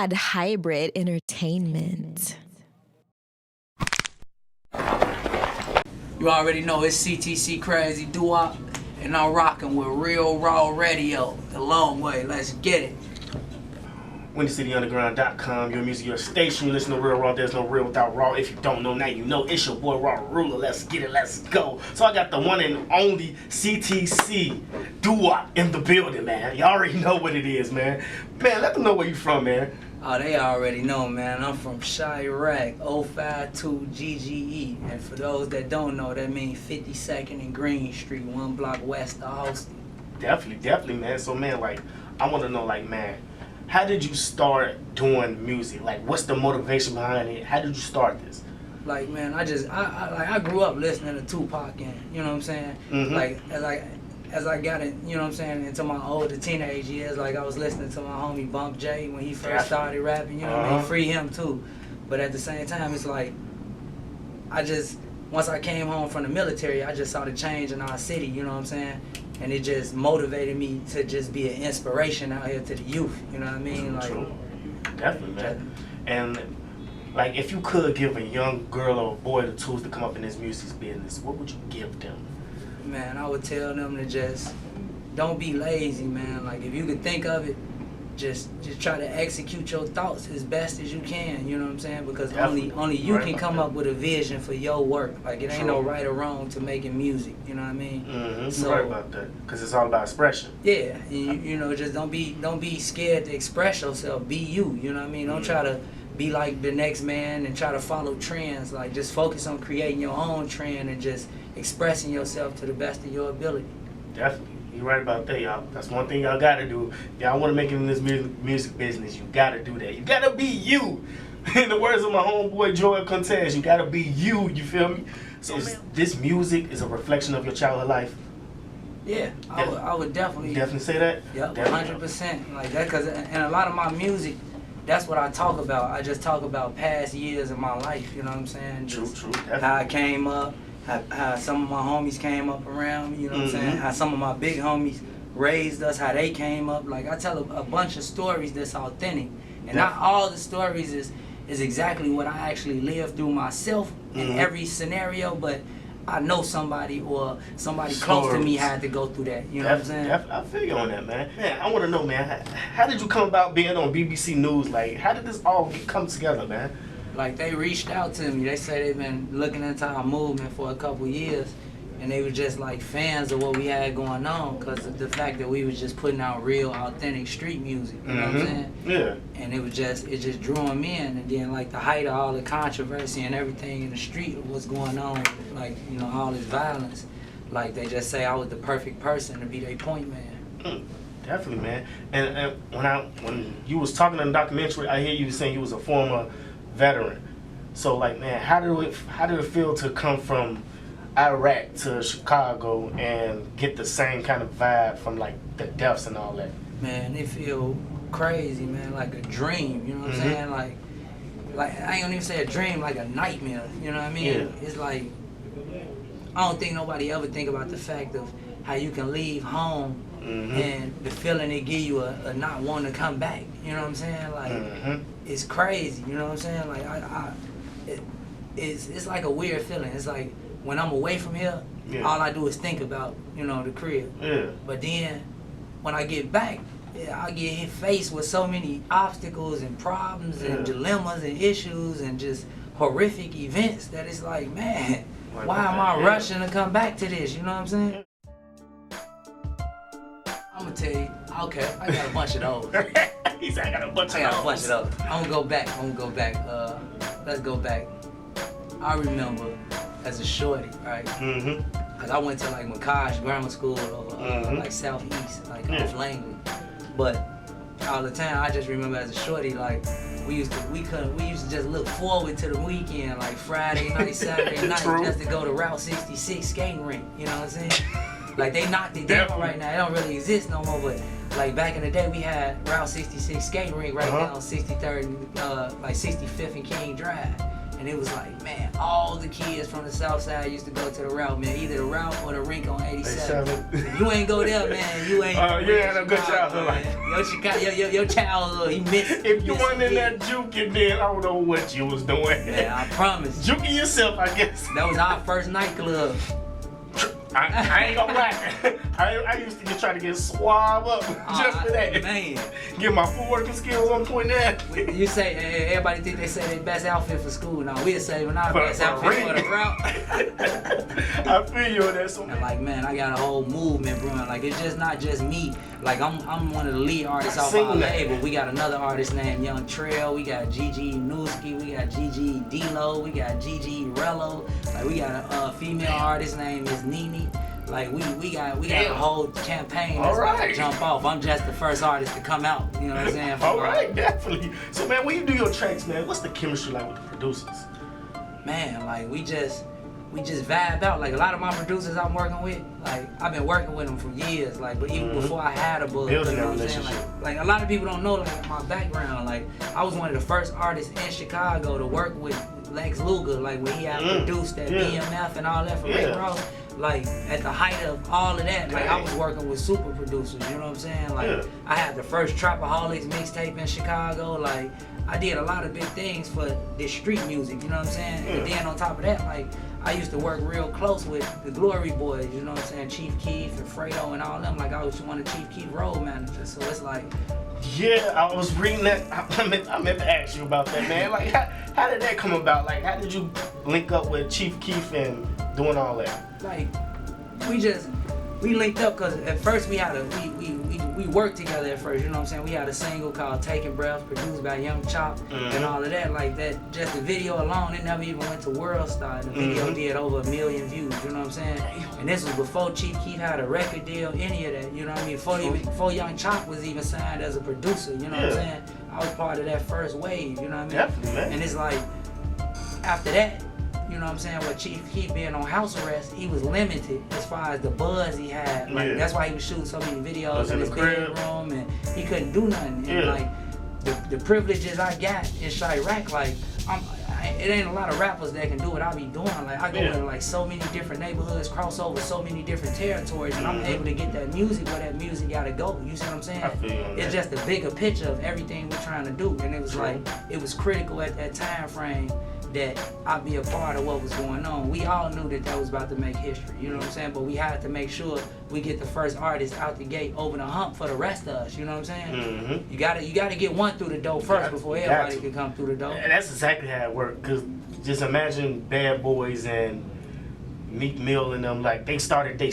Pod Hybrid Entertainment. You already know it's CTC Crazy Duwop, and I'm rocking with Real Raww Radio. The long way, let's get it. WindyCityUnderground.com, your music, your station. You listen to Real Raww, there's no real without Raww. If you don't know now, you know it's your boy Raww Ruler. Let's get it, let's go. So I got the one and only CTC Duwop in the building, man. You already know what it is, man. Man, let them know where you from, man. Oh, they already know, man. I'm from Chirac, 052 GGE. And for those that don't know, that means 52nd and Green Street, 1 block west of Austin. Definitely, man. So, man, like, I want to know, like, man, how did you start doing music? Like, what's the motivation behind it? How did you start this? Like, man, I grew up listening to Tupac, and you know what I'm saying? Mm-hmm. Like, as I got it, you know what I'm saying, into my older teenage years, like I was listening to my homie Bump J when he first started rapping, you know what I mean? Free him too. But at the same time, it's like, once I came home from the military, I just saw the change in our city, you know what I'm saying? And it just motivated me to just be an inspiration out here to the youth, you know what I mean? True. Definitely, man. And, like, if you could give a young girl or boy the tools to come up in this music business, what would you give them? Man, I would tell them to just don't be lazy, man. Like, if you could think of it, just try to execute your thoughts as best as you can, you know what I'm saying? Because only you can come up with a vision for your work. Like, it ain't no right or wrong to making music, you know what I mean? Mm-hmm. So, you're right about that, because it's all about expression. Yeah, you know, just don't be scared to express yourself. Be you, you know what I mean? Don't try to be like the next man and try to follow trends. Like, just focus on creating your own trend and just expressing yourself to the best of your ability. Definitely. You're right about that, y'all. That's one thing y'all gotta do. If y'all want to make it in this music business, you gotta do that. You gotta be you. In the words of my homeboy Joel Contez, you gotta be you. You feel me? So this music is a reflection of your childhood life. Yeah, I would definitely say that. Yep, 100% like that. Cause and a lot of my music, that's what I talk about. I just talk about past years of my life. You know what I'm saying? True. Definitely. How I came up. How some of my homies came up around me, you know what I'm saying? How some of my big homies raised us, how they came up. Like, I tell a bunch of stories that's authentic. And not all the stories is exactly what I actually lived through myself in every scenario, but I know somebody or somebody close to me had to go through that, you know what I'm saying? I feel you on that, man. Man, I want to know, man, how did you come about being on BBC News? Like, how did this all come together, man? Like, they reached out to me. They say they've been looking into our movement for a couple years, and they were just like fans of what we had going on because of the fact that we was just putting out real, authentic street music. You know what I'm saying? Yeah. And it just drew them in. And then, like, the height of all the controversy and everything in the street, what's going on, like, you know, all this violence. Like, they just say I was the perfect person to be their point man. Definitely, man. And when you was talking in the documentary, I hear you saying you was a former veteran. So, like, man, how did it feel to come from Iraq to Chicago and get the same kind of vibe from, like, the deaths and all that? Man, it feel crazy, man, like a dream, you know what I'm saying? Like I ain't gonna even say a dream, like a nightmare, you know what I mean? Yeah. It's like, I don't think nobody ever think about the fact of how you can leave home and the feeling it give you a not wanting to come back, you know what I'm saying? Like, it's crazy, you know what I'm saying? Like, it's like a weird feeling. It's like, when I'm away from here, all I do is think about, you know, the crib. Yeah. But then, when I get back, I get faced with so many obstacles and problems and dilemmas and issues and just horrific events that it's like, man, why am I rushing to come back to this? You know what I'm saying? I'm gonna tell you, okay, I got a bunch of those. He said I got a bunch of those. I'm gonna go back. Let's go back. I remember as a shorty, right? Cause I went to like McCosh Grammar School over like Southeast, like off Langley. But all the time, I just remember as a shorty, like we used to just look forward to the weekend, like Friday night, Saturday night, just to go to Raww 66 skating rink. You know what I'm saying? Like, they knocked it down right now. It don't really exist no more, but like back in the day, we had Raww 66 skating rink right down 63rd, like 65th and King Drive. And it was like, man, all the kids from the south side used to go to the Raww, man. Either the Raww or the rink on 87. You ain't go there, man. You ain't. You had a good childhood life. Your childhood, you missed. If you weren't in that juking, then I don't know what you was doing. Man, I promise. Juking yourself, I guess. That was our first nightclub. I ain't gonna lie. I used to try to get swab up just for that. Man. Get my footworking skills on point there. You say, everybody think they say their best outfit for school. No, we're saving our best outfit for the Raww. I feel you on that. So, and like, man, I got a whole movement brewing. Like, it's just not just me. Like, I'm one of the lead artists off our label. We got another artist named Young Trail. We got Gigi Newski. We got Gigi D-Lo. We got Gigi Rello. Like, we got a female artist named Miss Nene. Like, we got a whole campaign that's about to jump off. I'm just the first artist to come out. You know what I'm saying? All right, definitely. So, man, when you do your tracks, man, what's the chemistry like with the producers? Man, like, we just vibe out. Like, a lot of my producers I'm working with, like, I've been working with them for years. Like, but even before I had a buzz, building you know that what I'm saying? relationship. Like, a lot of people don't know, like, my background. Like, I was one of the first artists in Chicago to work with Lex Luger, like, when he had produced that BMF and all that for Rick Ross. Like, at the height of all of that, like, I was working with super producers, you know what I'm saying? Like, I had the first Trapaholics mixtape in Chicago. Like, I did a lot of big things for this street music, you know what I'm saying? And then on top of that, like, I used to work real close with the Glory Boys, you know what I'm saying? Chief Keef and Fredo and all them. Like, I was one of Chief Keef road managers, so it's like... Yeah, I was reading that. I meant to ask you about that, man. Like, how did that come about? Like, how did you link up with Chief Keef and doing all that? Like, we linked up because at first we worked together at first, you know what I'm saying? We had a single called Taking Breath, produced by Young Chop and all of that. Like, that, just the video alone, it never even went to World Star. The video did over 1 million views, you know what I'm saying? And this was before Chief Keef had a record deal, any of that, you know what I mean? Before Young Chop was even signed as a producer, you know what I'm saying? I was part of that first wave, you know what I mean? Definitely, man. And it's like, after that, you know what I'm saying, with Chief Keef being on house arrest, he was limited as far as the buzz he had. Like, that's why he was shooting so many videos in his bedroom, and he couldn't do nothing. And like, the privileges I got in Chirac, like, it ain't a lot of rappers that can do what I be doing. Like, I go in like so many different neighborhoods, cross over so many different territories, and I'm able to get that music where that music gotta go. You see what I'm saying? I feel you on it's that. just a bigger picture of everything we're trying to do. And it was like, it was critical at that time frame that I'd be a part of what was going on. We all knew that was about to make history, you know what I'm saying? But we had to make sure we get the first artist out the gate over the hump for the rest of us, you know what I'm saying? You gotta get one through the door first before everybody can come through the door. And that's exactly how it worked, because just imagine Bad Boys and Meek Mill and them, like, they started they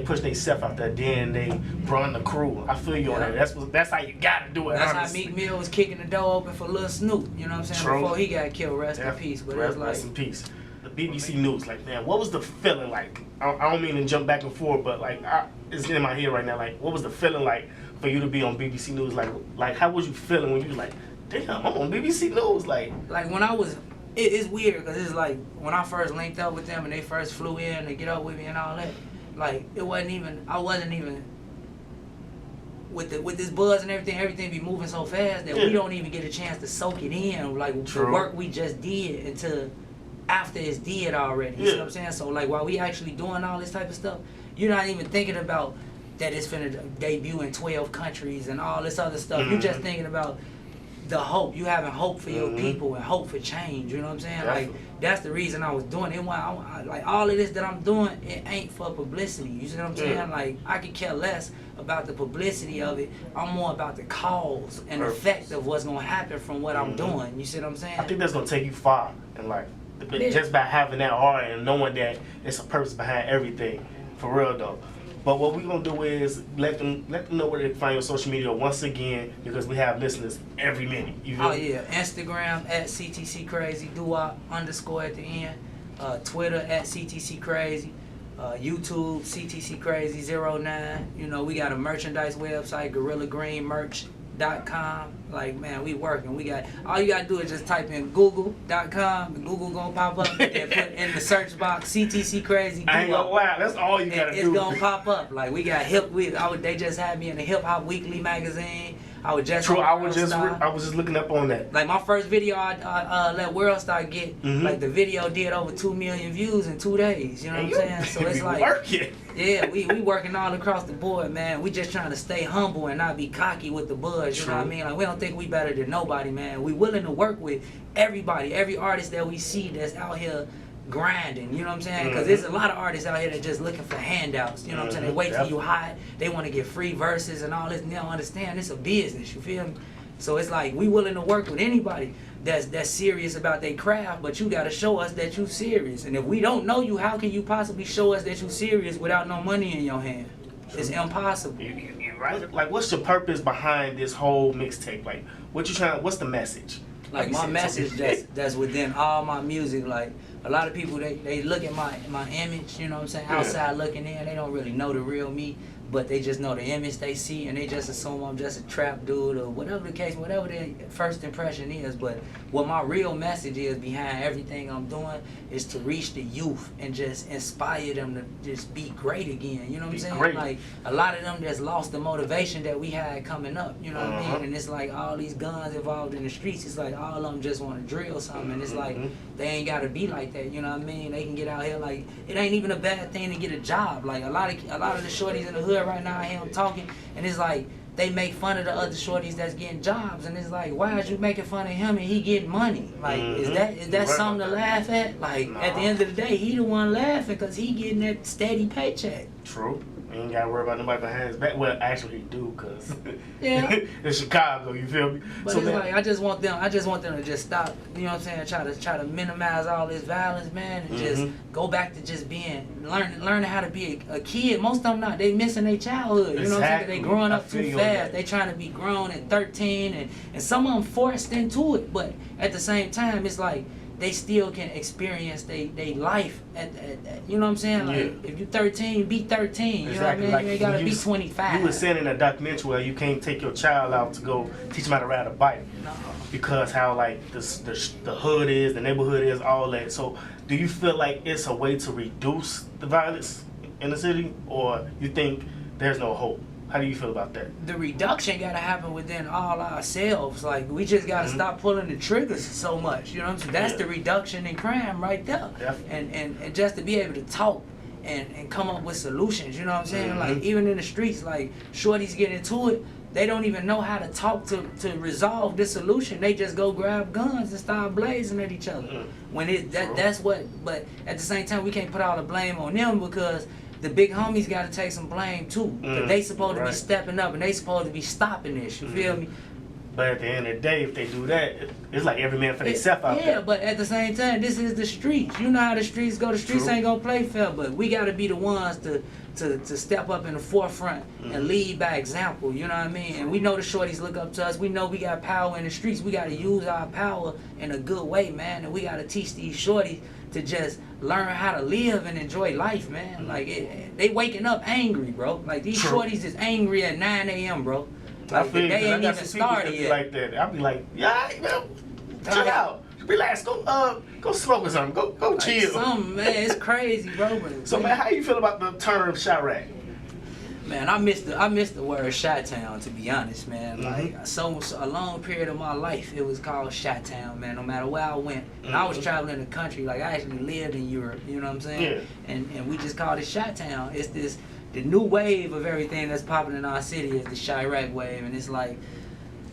pushed they self out there, then they brought in the crew. I feel you on that. That's how you gotta do it. That's honestly. how Meek Mill was kicking the door open for Lil Snoop, you know what I'm saying? Before he got killed, rest in peace. But it was like, rest in peace. The BBC News, like, man, what was the feeling like? I don't mean to jump back and forth, but like, it's in my head right now. Like, what was the feeling like for you to be on BBC News? Like, how was you feeling when you was like, damn, I'm on BBC News? Like when I was. It's weird because it's like when I first linked up with them and they first flew in to get up with me and all that, like, I wasn't even with this buzz and everything be moving so fast that we don't even get a chance to soak it in, like the work we just did until after it's did already. You see what I'm saying? So like, while we actually doing all this type of stuff, you're not even thinking about that it's finna debut in 12 countries and all this other stuff. You're just thinking about the hope. You having hope for your people and hope for change, you know what I'm saying? Definitely. Like, that's the reason I was doing it. Like, all of this that I'm doing, it ain't for publicity, you see what I'm saying? Like, I could care less about the publicity of it. I'm more about the cause and effect of what's gonna happen from what I'm doing, you see what I'm saying? I think that's gonna take you far in life. Just by having that heart and knowing that it's a purpose behind everything, for real though. But what we're gonna do is let them know where they can find your social media once again, because we have listeners every minute. Instagram at CTC Crazy Duwop _ at the end. Twitter at CTC Crazy. YouTube CTC Crazy 09. You know, we got a merchandise website, GorillaGreenMerch.com. Like, man, we working. We got, all you gotta do is just type in Google.com, and Google gonna pop up, and put in the search box CTC Crazy. I ain't gonna lie, that's all you gotta do. It's gonna pop up. Like, we got they just had me in the Hip Hop Weekly magazine. I was just True, on I was Worldstar. just looking up on that. Like my first video, I let Worldstar get. Like the video did over 2 million views in 2 days. You know what I'm saying? So it's like, working. yeah, we working all across the board, man. We just trying to stay humble and not be cocky with the buzz. You know what I mean? Like we don't think we better than nobody, man. We willing to work with everybody, every artist that we see that's out here grinding, you know what I'm saying? Because there's a lot of artists out here that just looking for handouts, you know what I'm saying? They wait till you hot, they want to get free verses and all this, and they don't understand it's a business, you feel me? So it's like we willing to work with anybody that's serious about their craft, but you got to show us that you serious. And if we don't know you, how can you possibly show us that you serious without no money in your hand? It's impossible. You're right. Like, what's your purpose behind this whole mixtape? Like, what's the message? Like my message that's within all my music. Like a lot of people, they look at my image, you know what I'm saying, outside looking in, they don't really know the real me, but they just know the image they see, and they just assume I'm just a trap dude or whatever the case, whatever their first impression is. But what my real message is behind everything I'm doing is to reach the youth and just inspire them to just be great again. You know what I'm saying? Great. Like a lot of them just lost the motivation that we had coming up. You know what I mean? And it's like all these guns involved in the streets. It's like all of them just want to drill something, and it's like they ain't gotta be like that. You know what I mean? They can get out here like it ain't even a bad thing to get a job. Like a lot of the shorties in the hood right now, I hear them talking, and it's like they make fun of the other shorties that's getting jobs, and it's like, why is you making fun of him and he getting money? Like, is that something to laugh at? Like, at the end of the day, he the one laughing because he getting that steady paycheck. True. You ain't gotta worry about nobody behind his back. Well, actually, he do, cause it's Chicago. You feel me? But so it's like I just want them to just stop. You know what I'm saying? Try to minimize all this violence, man, and just go back to just learning how to be a kid. Most of them not. They missing their childhood. You know what I'm saying? They growing up too fast. They trying to be grown at 13, and some of them forced into it. But at the same time, it's like they still can experience they life at you know what I'm saying? Like if you 13, be 13. You know what I mean? Like you ain't gotta be 25. You were saying in a documentary where you can't take your child out to go teach them how to ride a bike. No. Because how like the hood is, the neighborhood is, all that. So do you feel like it's a way to reduce the violence in the city, or you think there's no hope? How do you feel about that? The reduction gotta happen within all ourselves. Like we just gotta stop pulling the triggers so much. You know what I'm saying? That's the reduction in crime right there. And just to be able to talk and come up with solutions. You know what I'm saying? Like even in the streets, like shorties get into it. They don't even know how to talk to resolve the solution. They just go grab guns and start blazing at each other. When that's what. But at the same time, we can't put all the blame on them because the big homies got to take some blame too. Cause they supposed to be stepping up and they supposed to be stopping this. You feel me? But at the end of the day, if they do that, it's like every man for themselves out there. Yeah, but at the same time, this is the streets. You know how the streets go. The streets ain't gonna play fair, but we got to be the ones to step up in the forefront and lead by example. You know what I mean? And we know the shorties look up to us. We know we got power in the streets. We got to use our power in a good way, man. And we got to teach these shorties to just learn how to live and enjoy life, man. Like they waking up angry, bro. Like these shorties is angry at 9 a.m., bro. Like the day ain't even started yet. Like that, I'll be like, yeah, chill out, relax, go smoke or something, go like chill. Something, man, it's crazy, bro. But, so man, how you feel about the term Chirac? Man, I missed the word Chi-Town, to be honest, man. Like so a long period of my life, it was called Chi-Town, man. No matter where I went, and I was traveling the country. Like I actually lived in Europe, you know what I'm saying? Yeah. And we just called it Chi-Town. It's the new wave of everything that's popping in our city is the Chirac wave, and it's like,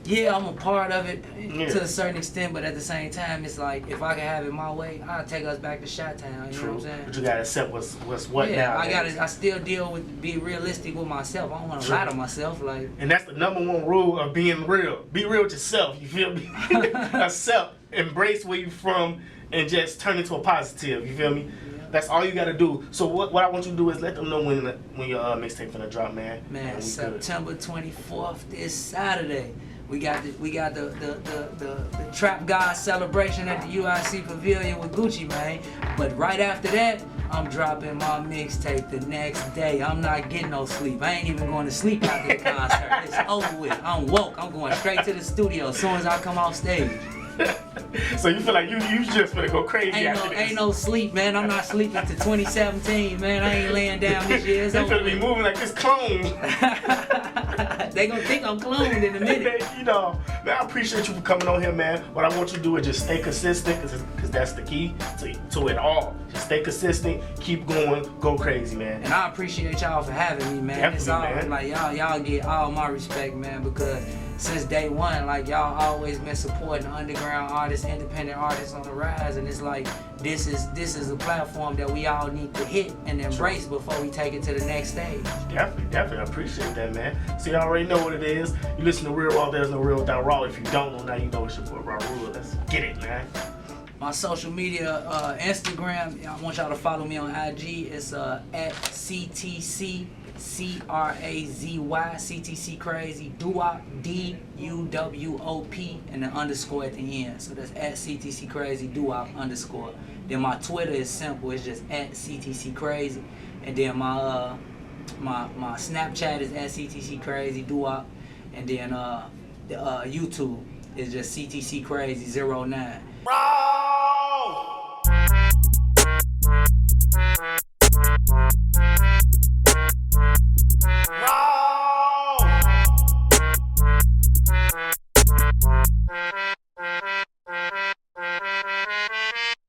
yeah, I'm a part of it to a certain extent, but at the same time, it's like if I could have it my way, I'll take us back to Chi-Town. You know what I'm saying? But you gotta accept what's what now. I still deal with be realistic with myself. I don't want to lie to myself, like. And that's the #1 rule of being real. Be real with yourself. You feel me? Accept, embrace where you from, and just turn it to a positive. You feel me? That's all you gotta do. So what I want you to do is let them know when your mixtape finna drop, man. Man, September 24th, this Saturday. We got the Trap God celebration at the UIC Pavilion with Gucci, man. But right after that, I'm dropping my mixtape the next day. I'm not getting no sleep. I ain't even going to sleep after the concert. It's over with. I'm woke. I'm going straight to the studio as soon as I come off stage. So you feel like you just gonna go crazy after this? Ain't no sleep, man. I'm not sleeping to 2017, man. I ain't laying down this year. You gonna be moving like this clone. They gonna think I'm cloned in a minute. You know, man, I appreciate you for coming on here, man. What I want you to do is just stay consistent, because that's the key to it all. Just stay consistent, keep going, go crazy, man. And I appreciate y'all for having me, man. Definitely, It's all man. like y'all get all my respect, man, because since day one, like y'all always been supporting underground artists, independent artists on the rise, and it's like this is a platform that we all need to hit and embrace before we take it to the next stage. Definitely, I appreciate that, man. So you already know what it is. You listen to Real Raww, there's no real without Raww. If you don't know, now you know it's your boy Raww. Let's get it, man. My social media, Instagram, I want y'all to follow me on IG. It's at CTC CRAZY, CTC Crazy Duwop, DUWOP, and an underscore at the end. So that's at CTC Crazy Duwop underscore. Then my Twitter is simple. It's just at CTC Crazy. And then my Snapchat is at CTC Crazy Duwop. And then the YouTube is just CTC Crazy 09.